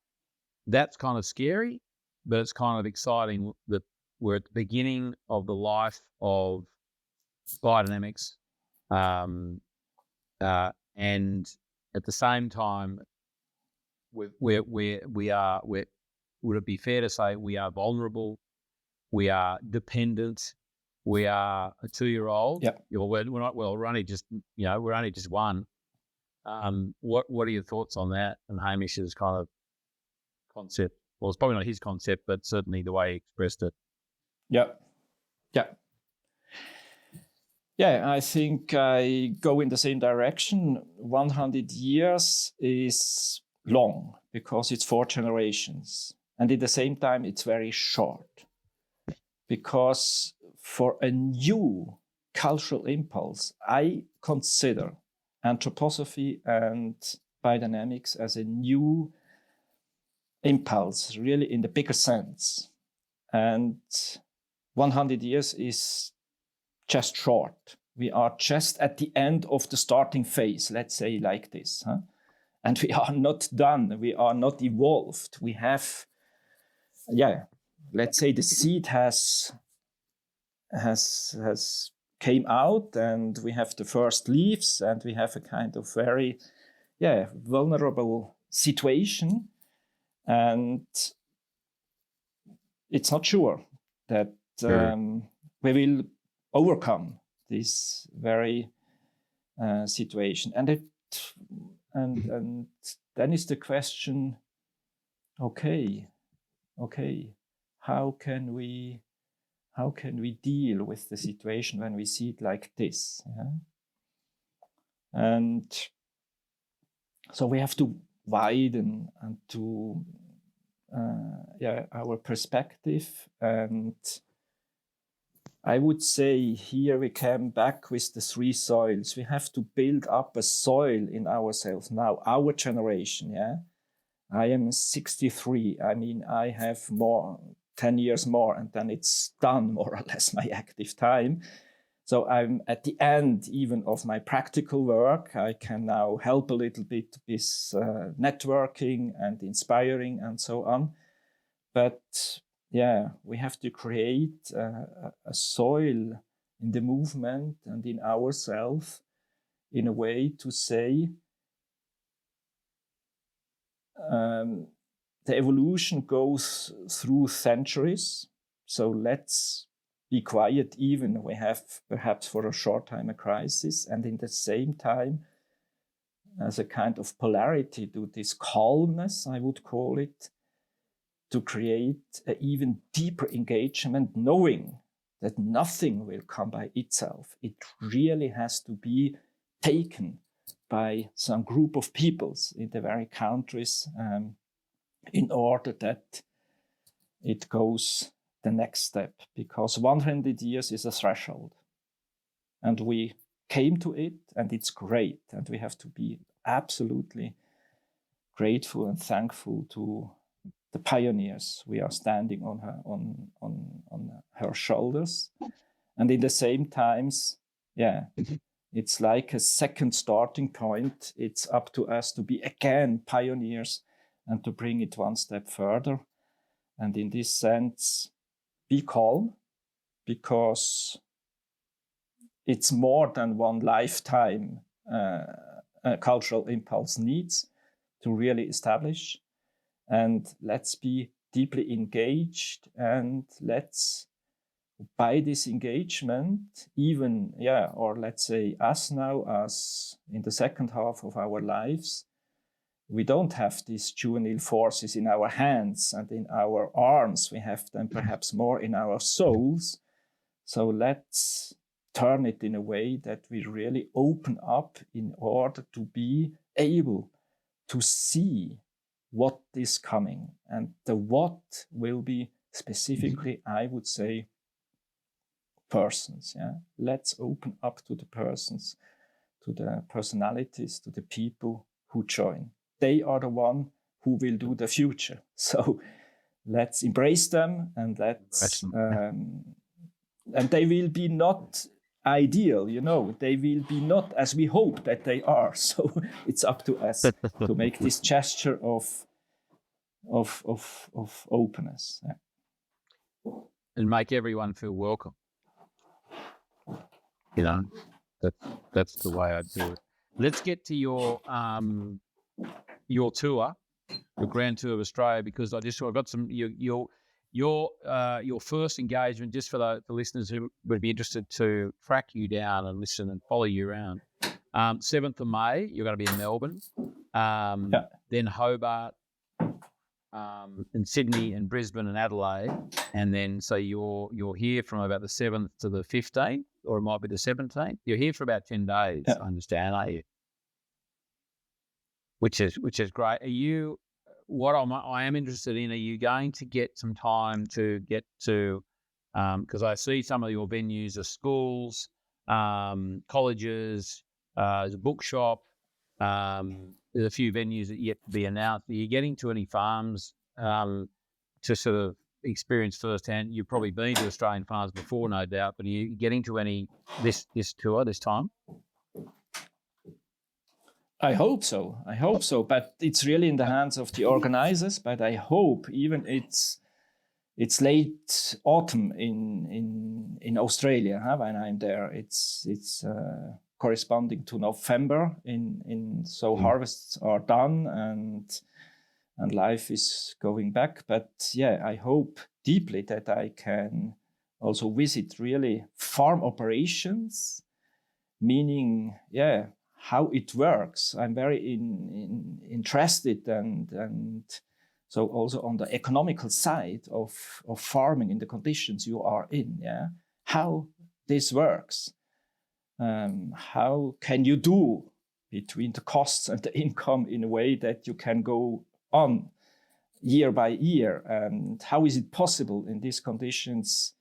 That's kind of scary, but it's kind of exciting that we're at the beginning of the life of biodynamics, and at the same time, we are. Would it be fair to say we are vulnerable? We are dependent. We are a 2-year-old. Yeah. We're not. Well, we're only just one. What are your thoughts on that and Hamish's kind of concept? Well, it's probably not his concept, but certainly the way he expressed it. Yeah. I think I go in the same direction. 100 years is long because it's 4 generations. And at the same time, it's very short. Because for a new cultural impulse, I consider anthroposophy and biodynamics as a new impulse, really in the bigger sense. And 100 years is just short. We are just at the end of the starting phase, let's say like this. Huh? And we are not done. We are not evolved. We have, let's say the seed has came out and we have the first leaves and we have a kind of very, vulnerable situation. And it's not sure that we will overcome this very situation. And then is the question, okay, how can we deal with the situation when we see it like this? Yeah? And so we have to widen and to our perspective. And I would say here we come back with the 3 soils. We have to build up a soil in ourselves now, our generation. Yeah, I am 63. I mean, I have 10 years more, and then it's done more or less my active time. So I'm at the end even of my practical work. I can now help a little bit with networking and inspiring and so on. But we have to create a soil in the movement and in ourselves in a way to say the evolution goes through centuries. So let's be quiet even we have perhaps for a short time a crisis, and in the same time as a kind of polarity to this calmness, I would call it, to create an even deeper engagement, knowing that nothing will come by itself. It really has to be taken by some group of peoples in the very countries in order that it goes the next step, because 100 years is a threshold. And we came to it, and it's great. And we have to be absolutely grateful and thankful to the pioneers. We are standing on her shoulders. And in the same times, it's like a second starting point. It's up to us to be again pioneers and to bring it one step further. And in this sense, be calm, because it's more than one lifetime a cultural impulse needs to really establish. And let's be deeply engaged, and let's, by this engagement, even, or let's say us now, as in the second half of our lives, we don't have these juvenile forces in our hands and in our arms. We have them perhaps more in our souls. So let's turn it in a way that we really open up in order to be able to see what is coming. And the what will be specifically, I would say, persons. Let's open up to the persons, to the personalities, to the people who join. They are the one who will do the future. So let's embrace them, and and they will be not ideal, they will be not as we hope that they are. So it's up to us to make this gesture of openness. And make everyone feel welcome. That's the way I do it. Let's get to your tour, your grand tour of Australia, because I got some your first engagement, just for the listeners who would be interested to track you down and listen and follow you around. 7th of May, you're going to be in Melbourne, then Hobart, in Sydney and Brisbane and Adelaide, and then so you're here from about the 7th to the 15th, or it might be the 17th. You're here for about 10 days, I understand, are you? Which is great. Are you? What I am interested in, are you going to get some time to get to? Because I see some of your venues are schools, colleges, there's a bookshop. There's a few venues that yet to be announced. Are you getting to any farms to sort of experience firsthand? You've probably been to Australian farms before, no doubt, but are you getting to any this tour this time? I hope so, but it's really in the hands of the organizers. But I hope, even it's late autumn in Australia, when I'm there. It's corresponding to November so harvests are done and life is going back. But I hope deeply that I can also visit really farm operations, meaning how it works. I'm very interested and so also on the economical side of farming in the conditions you are in, how this works. How can you do between the costs and the income in a way that you can go on year by year? And how is it possible in these conditions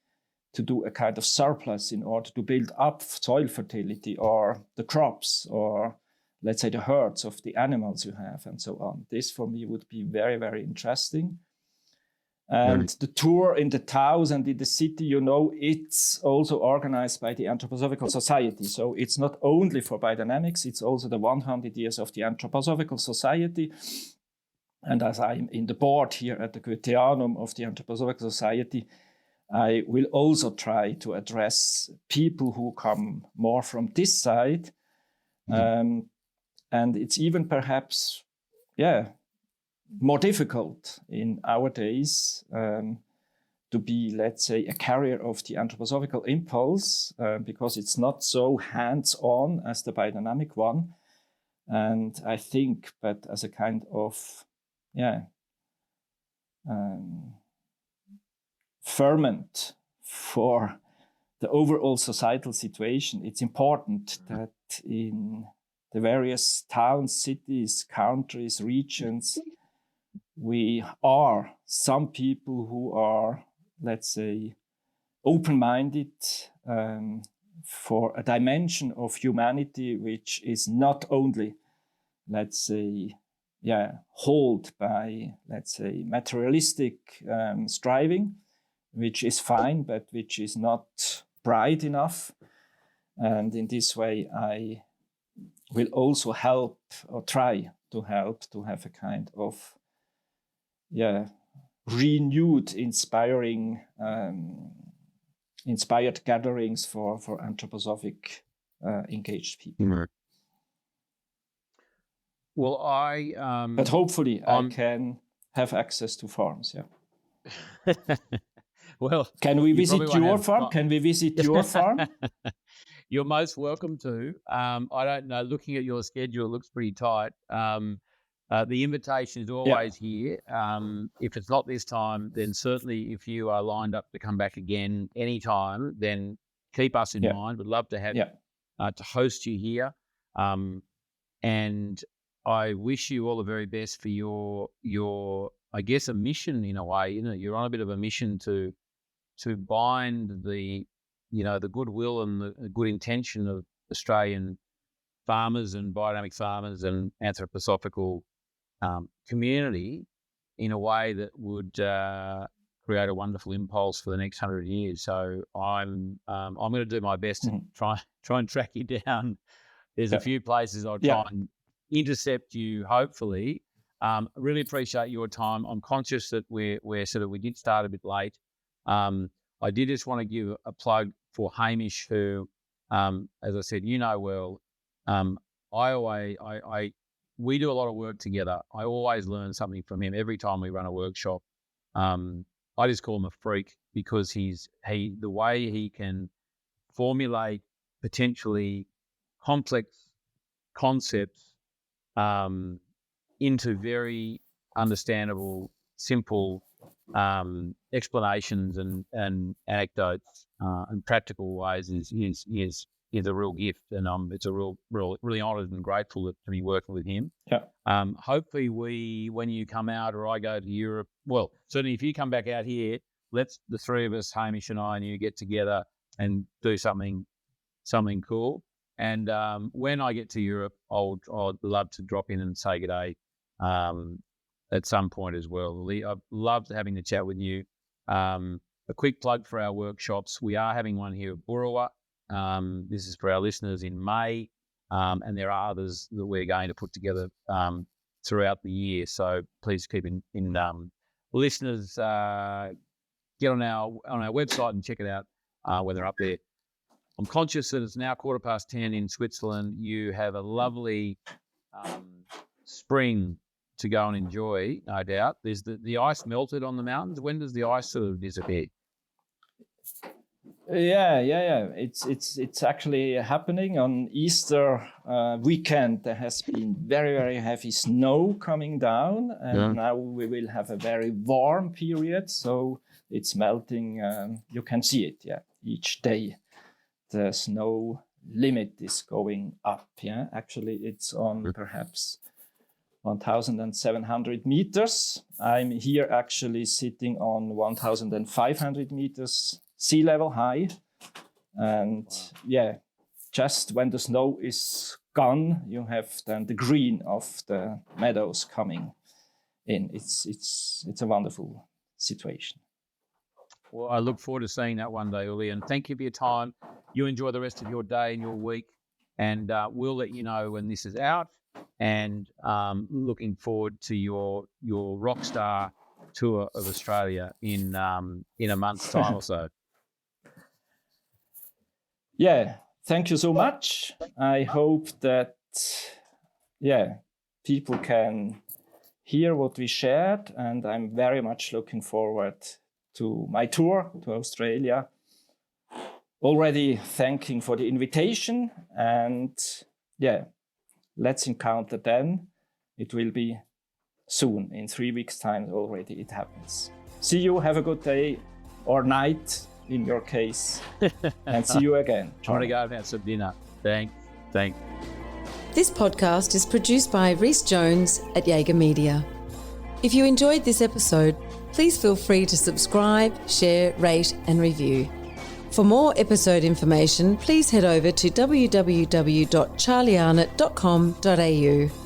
to do a kind of surplus in order to build up soil fertility or the crops, or let's say the herds of the animals you have, and so on? This for me would be very, very interesting. And the tour in the towns and in the city, it's also organized by the Anthroposophical Society. So it's not only for biodynamics, it's also the 100 years of the Anthroposophical Society. And as I'm in the board here at the Goetheanum of the Anthroposophical Society, I will also try to address people who come more from this side. And it's even perhaps, more difficult in our days to be, let's say, a carrier of the anthroposophical impulse, because it's not so hands-on as the biodynamic one. And I think, but as a kind of, ferment for the overall societal situation, it's important that in the various towns, cities, countries, regions, we are some people who are, let's say, open-minded for a dimension of humanity which is not only, let's say, hold by, let's say, materialistic striving, which is fine, but which is not bright enough. And in this way, I will also help or try to help to have a kind of renewed, inspired gatherings for anthroposophic engaged people. Right. Well, but hopefully I can have access to farms. Yeah. Well, can we visit your farm? Can we visit your farm? You're most welcome to. I don't know. Looking at your schedule, it looks pretty tight. The invitation is always here. If it's not this time, then certainly if you are lined up to come back again anytime, then keep us in mind. We'd love to have to host you here. And I wish you all the very best for your I guess a mission in a way. You know, you're on a bit of a mission to bind the goodwill and the good intention of Australian farmers and biodynamic farmers and anthroposophical community in a way that would create a wonderful impulse for the next 100 years. So I'm going to do my best to try and track you down. There's a few places I'll try and intercept you, hopefully. Really appreciate your time. I'm conscious that we did start a bit late. I did just want to give a plug for Hamish, who, as I said, well. We do a lot of work together. I always learn something from him every time we run a workshop. I just call him a freak because the way he can formulate potentially complex concepts into very understandable, simple explanations and anecdotes and practical ways is a real gift, and it's a really honoured and grateful to be working with him. Hopefully when you come out or I go to Europe, well, certainly if you come back out here, let's the three of us, Hamish and I and you, get together and do something cool. And when I get to Europe, I'd love to drop in and say good day at some point as well. I've loved having the chat with you. A quick plug for our workshops. We are having one here at Burrawa. This is for our listeners in May, and there are others that we're going to put together throughout the year. So please keep in listeners, get on our website and check it out when they're up there. I'm conscious that it's now 10:15 in Switzerland. You have a lovely spring to go and enjoy, no doubt. There's the ice melted on the mountains. When does the ice sort of disappear? Yeah. It's actually happening on Easter weekend. There has been very, very heavy snow coming down, and now we will have a very warm period. So it's melting. You can see it. Each day, the snow limit is going up. Actually, it's on perhaps 1,700 meters. I'm here actually sitting on 1,500 meters sea level high. And just when the snow is gone, you have then the green of the meadows coming in. It's a wonderful situation. Well, I look forward to seeing that one day, Ueli, and thank you for your time. You enjoy the rest of your day and your week, and we'll let you know when this is out. And looking forward to your Rockstar tour of Australia in a month's time or so. Thank you so much. I hope that people can hear what we shared, and I'm very much looking forward to my tour to Australia. Already thanking for the invitation, and let's encounter then. It will be soon, in 3 weeks' time already it happens. See you, have a good day or night in your case. And see you again. Trying to go and have some dinner. Thanks. This podcast is produced by Rhys Jones at Jaeger Media. If you enjoyed this episode, please feel free to subscribe, share, rate and review. For more episode information, please head over to www.charliearnott.com.au.